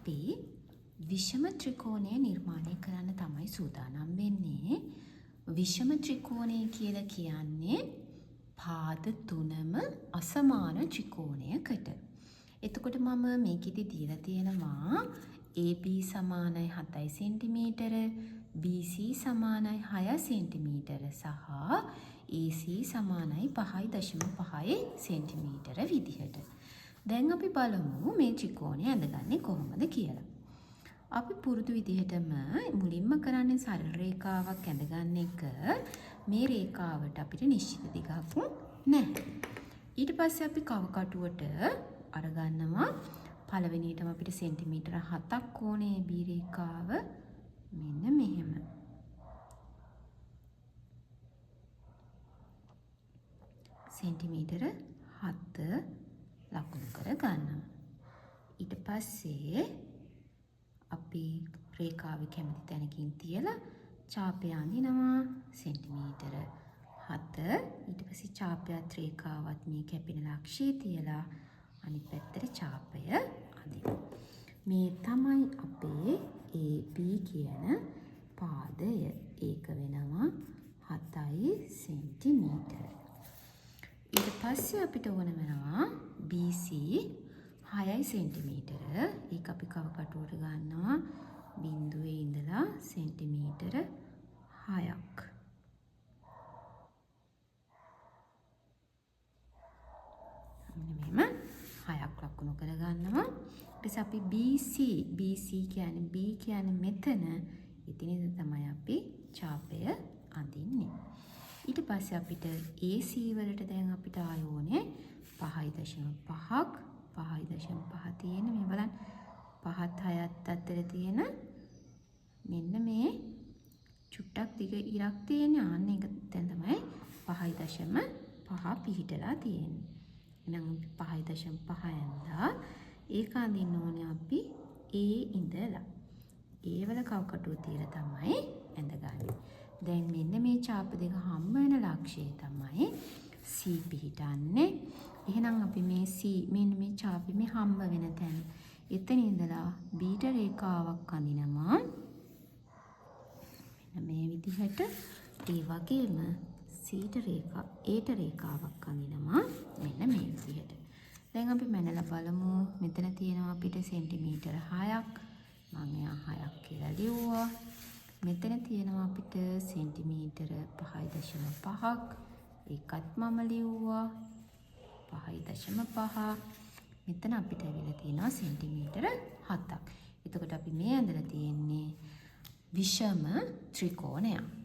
අපි විෂම ත්‍රිකෝණය නිර්මාණය කරන්න තමයි සූදානම් වෙන්නේ. විෂම ත්‍රිකෝණය කියලා කියන්නේ පාද තුනම අසමාන ත්‍රිකෝණයකට. එතකොට මම මේකෙදි දීලා තියෙනවා AB සමානයි 7 සෙන්ටිමීටර, BC සමානයි 6 සෙන්ටිමීටර සහ AC සමානයි 5.5 සෙන්ටිමීටර විදිහට. දැන් අපි බලමු මේ ත්‍රිකෝණය ඇඳගන්නේ කොහොමද කියලා. අපි පුරුදු විදිහටම මුලින්ම කරන්නේ සරල රේඛාවක් ඇඳගන්න එක. මේ රේඛාවට අපිට නිශ්චිත දිගක් නැහැ. ඊට පස්සේ අපි කවකටුවට අරගන්නවා. පළවෙනියටම අපිට සෙන්ටිමීටර 7ක් ඕනේ AB රේඛාව. මෙන්න මෙහෙම. සෙන්ටිමීටර 7 ලකුණු කර ගන්නවා. ඊට පස්සේ අපි රේඛාවේ කැමති තැනකින් තියලා ඡාපය අඳිනවා සෙන්ටිමීටර 7. ඊට පස්සේ ඡාපයත් රේඛාවත් මේ කැපෙන ලක්ෂයේ තියලා අනිත් පැත්තට ඡාපය අඳිනවා. මේ තමයි අපේ AB කියන පාදය. ඒක වෙනවා 7 සෙන්ටිමීටර. ඊට පස්සේ අපිට ඕන වෙනවා BC 6 සෙන්ටිමීටර. ඒක අපි කවකටුවට ගන්නවා බිඳුවේ ඉඳලා සෙන්ටිමීටර 6ක්. මෙන්න 6ක් ලකුණු කරගන්නවා. ඊට අපි BC කියන්නේ B කියන්නේ මෙතන. ඉතින් තමයි අපි ඡාපය අඳින්නේ. ඊට පස්සේ අපිට AC වලට දැන් අපිට ආයෝනේ 5.5ක් 5.5 තියෙන මේ බලන්න 5ත් 6ත් අතර තියෙන මෙන්න මේ චුට්ටක් දිග ඉරක් තියෙන ආන්න එක දැන් තමයි 5.5 පිහිටලා තියෙන්නේ. එහෙනම් 5.5 යනවා. ඒක අඳින්න ඕනේ අපි A ඉඳලා. A වල කවකටුව තියලා තමයි ඇඳගන්නේ. දැන් මෙන්න මේ ඡාප දෙක හම්බ වෙන ලක්ෂය තමයි C පිහිටන්නේ. එහෙනම් අපි මේ C මෙන්න මේ ඡාපෙ මේ හම්බ වෙන තැන එතන ඉඳලා B ට රේඛාවක් අඳිනවා. මෙන්න මේ විදිහට ඒ වගේම C ට A ට රේඛාවක් අඳිනවා. මෙන්න මේ විදිහට. දැන් අපි මැනලා බලමු. මෙතන තියෙනවා අපිට සෙන්ටිමීටර 6ක්. මම එයා 6ක් කියලා ලිව්වා. මෙතන තියෙනවා අපිට සෙන්ටිමීටර 5.5ක්. ඒකත් මම ලිව්වා 5.5. මෙතන අපිට ඇවිල්ලා තියෙනවා සෙන්ටිමීටර 7ක්. එතකොට අපි මේ ඇඳලා තියෙන්නේ විෂම ත්‍රිකෝණයක්.